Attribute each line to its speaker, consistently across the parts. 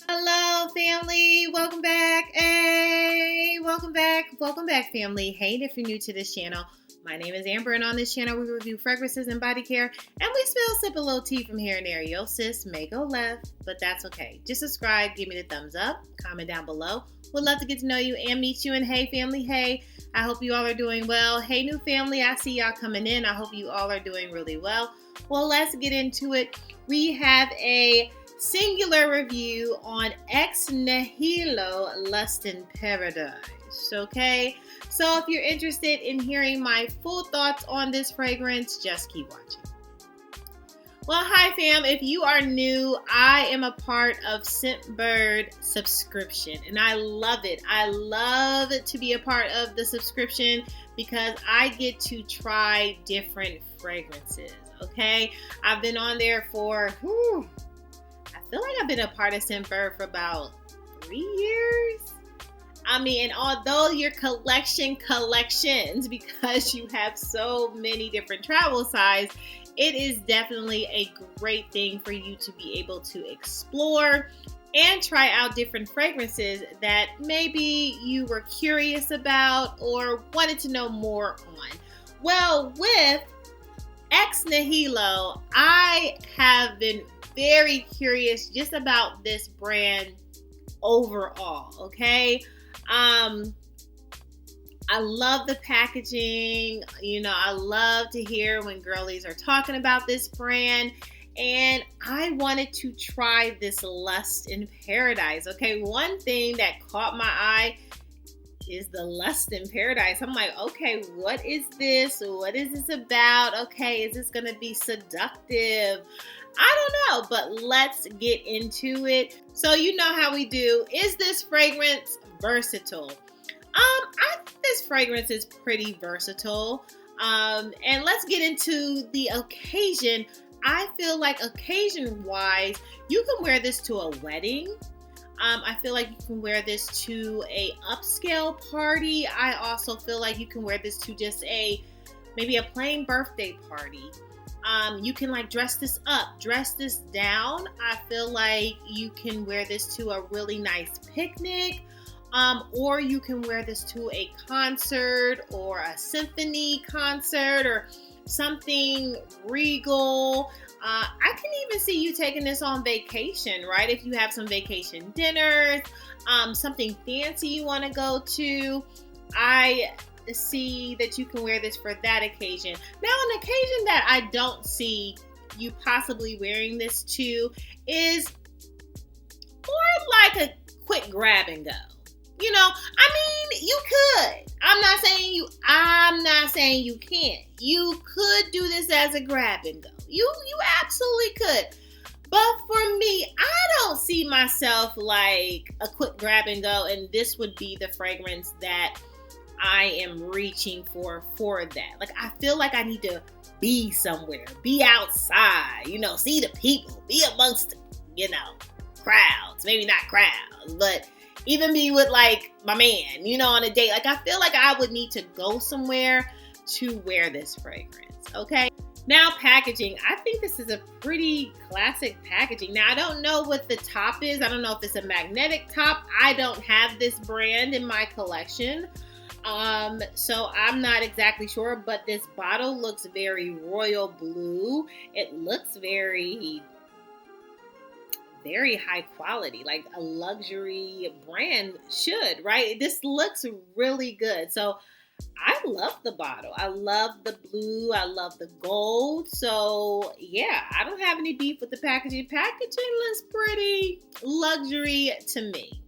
Speaker 1: Hello, family. Welcome back. Hey, welcome back, family. Hey, if you're new to this channel, my name is Amber, and on this channel, we review fragrances and body care, and we sip a little tea from here and there. Yo, sis, may go left, but that's okay. Just subscribe, give me the thumbs up, comment down below. Would love to get to know you and meet you. And hey, family, hey, I hope you all are doing well. Hey, new family, I see y'all coming in. I hope you all are doing really well. Well, let's get into it. We have a singular review on Ex Nihilo Lust in Paradise. Okay, so if you're interested in hearing my full thoughts on this fragrance, just keep watching. Well, hi fam. If you are new, I am a part of Scentbird subscription, and I love it. I love to be a part of the subscription because I get to try different fragrances. Okay, I've been on there for I feel like I've been a part of Scentbird for about 3 years. I mean, and although your collections, because you have so many different travel size, it is definitely a great thing for you to be able to explore and try out different fragrances that maybe you were curious about or wanted to know more on. Well, with Ex Nihilo, I have been very curious just about this brand overall, okay? I love the packaging. You know, I love to hear when girlies are talking about this brand, and I wanted to try this Lust in Paradise, okay? One thing that caught my eye is the Lust in Paradise. I'm like, okay, what is this? What is this about? Okay, is this gonna be seductive? I don't know, but let's get into it. So you know how we do. Is this fragrance versatile? I think this fragrance is pretty versatile. And let's get into the occasion. I feel like occasion-wise, you can wear this to a wedding. I feel like you can wear this to a upscale party. I also feel like you can wear this to just maybe a plain birthday party. You can like dress this up, dress this down. I feel like you can wear this to a really nice picnic, or you can wear this to a concert or a symphony concert or something regal. I can even see you taking this on vacation, right? If you have some vacation dinners, something fancy you want to go to. I see that you can wear this for that occasion. Now, an occasion that I don't see you possibly wearing this to is more like a quick grab and go. You know, I mean, you could. I'm not saying you can't. You could do this as a grab and go. You absolutely could. But for me, I don't see myself like a quick grab and go, and this would be the fragrance that I am reaching for that. Like, I feel like I need to be somewhere, be outside, you know, see the people, be amongst, you know, crowds, maybe not crowds, but even be with like my man, you know, on a date. Like, I feel like I would need to go somewhere to wear this fragrance, okay? Now, packaging. I think this is a pretty classic packaging. Now, I don't know what the top is. I don't know if it's a magnetic top. I don't have this brand in my collection. So I'm not exactly sure, but this bottle looks very royal blue. It looks very, very high quality, like a luxury brand should, right? This looks really good. So I love the bottle. I love the blue. I love the gold. So yeah, I don't have any beef with the packaging. Packaging looks pretty luxury to me.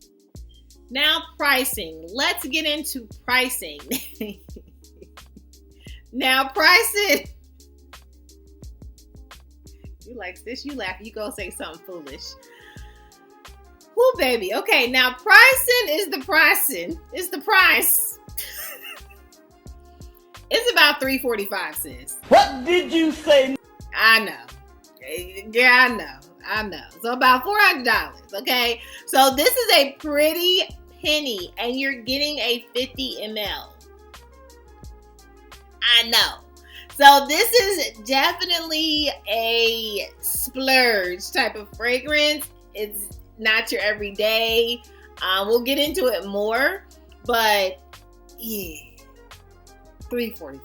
Speaker 1: Now, pricing. Let's get into pricing. Now, pricing. You like this? You laugh. You go say something foolish. Whoo, baby. Okay, now pricing is the pricing. It's the price. It's about $3.45, sis.
Speaker 2: What did you say?
Speaker 1: I know. Yeah, I know. So about $400, okay? So this is a pretty penny, and you're getting a 50 ml. I know. So this is definitely a splurge type of fragrance. It's not your everyday. We'll get into it more, but yeah, $345.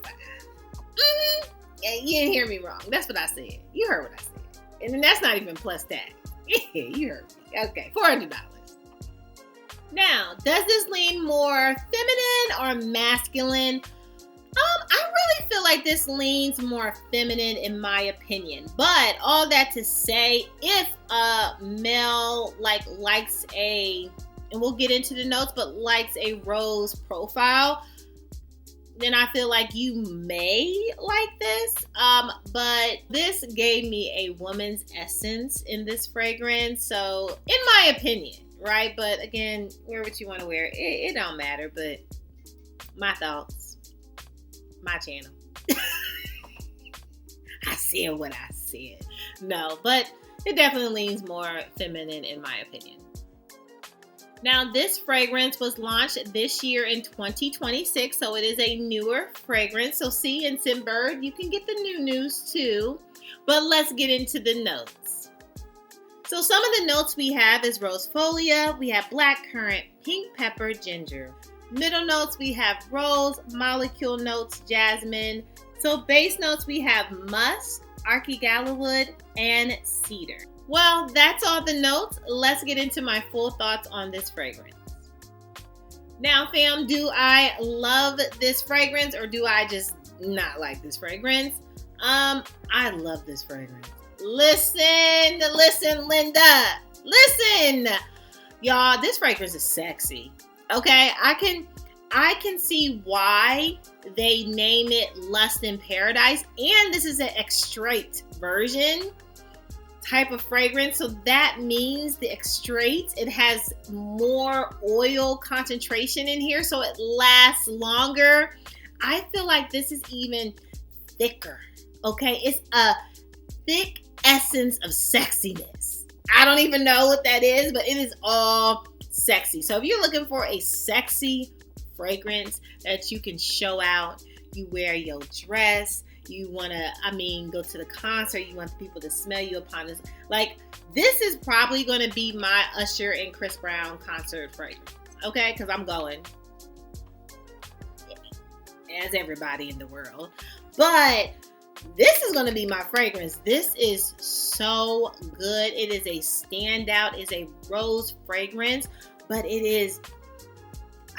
Speaker 1: Yeah, you didn't hear me wrong. That's what I said. You heard what I said. And then that's not even plus tax. Yeah, you heard me. Okay, $400. Now, does this lean more feminine or masculine? I really feel like this leans more feminine in my opinion. But all that to say, if a male likes and we'll get into the notes, but likes a rose profile, then I feel like you may like this. But this gave me a woman's essence in this fragrance. So in my opinion, right? But again, wear what you want to wear. It don't matter, but my thoughts, my channel. I said what I said. No, but it definitely leans more feminine in my opinion. Now, this fragrance was launched this year in 2026, so it is a newer fragrance. So see, in Scentbird, you can get the new news too. But let's get into the notes. So some of the notes we have is rose folia, we have black currant, pink pepper, ginger. Middle notes, we have rose, molecule notes, jasmine. So base notes, we have musk, archigallowwood, and cedar. Well, that's all the notes. Let's get into my full thoughts on this fragrance. Now, fam, do I love this fragrance or do I just not like this fragrance? I love this fragrance. Listen, Linda. Listen. Y'all, this fragrance is sexy. Okay, I can see why they name it Lust in Paradise, and this is an extrait version type of fragrance. So that means the extrait, it has more oil concentration in here, so it lasts longer. I feel like this is even thicker. Okay, it's a thick essence of sexiness. I don't even know what that is, but it is all sexy. So if you're looking for a sexy fragrance that you can show out, you wear your dress, you want to, go to the concert, you want people to smell you upon this. This is probably going to be my Usher and Chris Brown concert fragrance. Okay, because I'm going. As everybody in the world. But this is going to be my fragrance. This is so good. It is a standout. It's a rose fragrance, but it is,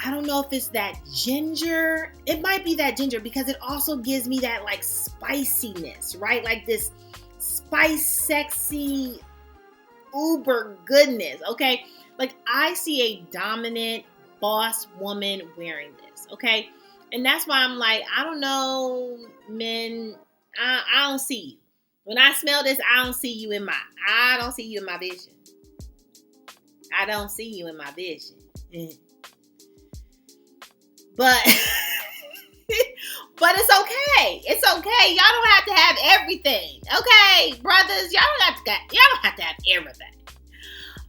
Speaker 1: I don't know if it's that ginger. It might be that ginger because it also gives me that spiciness, right? Like this spice, sexy, uber goodness, okay? I see a dominant boss woman wearing this, okay? And that's why I'm I don't know, men, I don't see you. When I smell this, I don't see you in my vision. I don't see you in my vision. But but it's okay. It's okay. Y'all don't have to have everything. Okay, brothers, y'all don't have to have everything.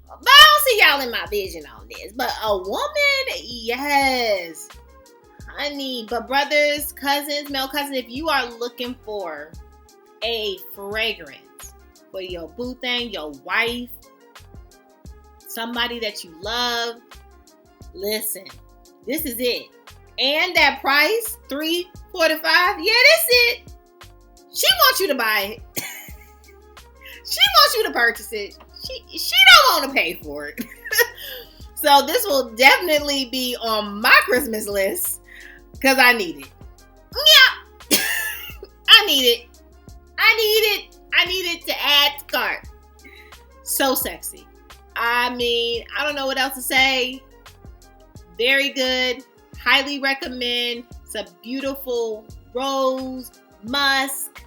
Speaker 1: But I don't see y'all in my vision on this. But a woman, yes. Honey, but brothers, cousins, male cousins, if you are looking for a fragrance for your boo thing, your wife, somebody that you love, listen, this is it. And that price, $345, yeah, that's it. She wants you to buy it. She wants you to purchase it. She don't want to pay for it. So this will definitely be on my Christmas list. Because I need it. Yeah. I need it. I need it to add to cart. So sexy. I don't know what else to say. Very good. Highly recommend. It's a beautiful rose, musk,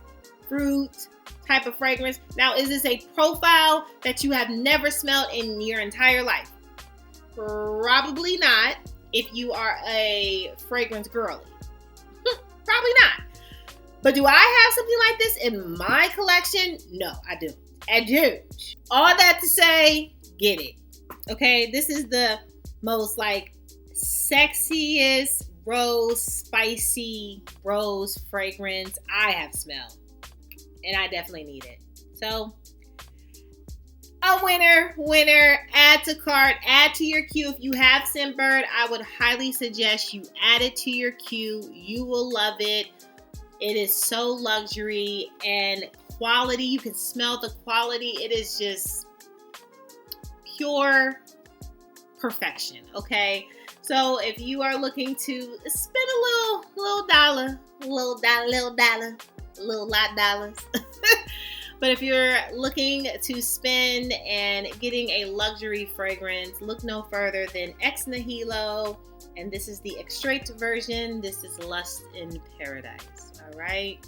Speaker 1: fruit type of fragrance. Now, is this a profile that you have never smelled in your entire life? Probably not. If you are a fragrance girly. Probably not. But do I have something like this in my collection? No, I do. I do. All that to say, get it. Okay, this is the most sexiest rose, spicy rose fragrance I have smelled. And I definitely need it. So, A winner. Add to cart, add to your queue. If you have Scentbird, I would highly suggest you add it to your queue. You will love it. It is so luxury and quality. You can smell the quality. It is just pure perfection, okay? So if you are looking to spend a little dollar, but if you're looking to spend and getting a luxury fragrance, look no further than Ex Nihilo. And this is the Extrait version. This is Lust in Paradise. All right.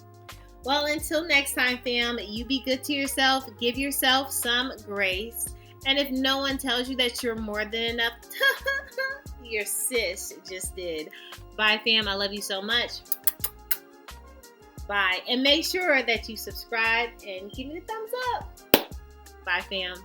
Speaker 1: Well, until next time, fam, you be good to yourself. Give yourself some grace. And if no one tells you that you're more than enough, your sis just did. Bye, fam. I love you so much. Bye. And make sure that you subscribe and give me the thumbs up. Bye, fam.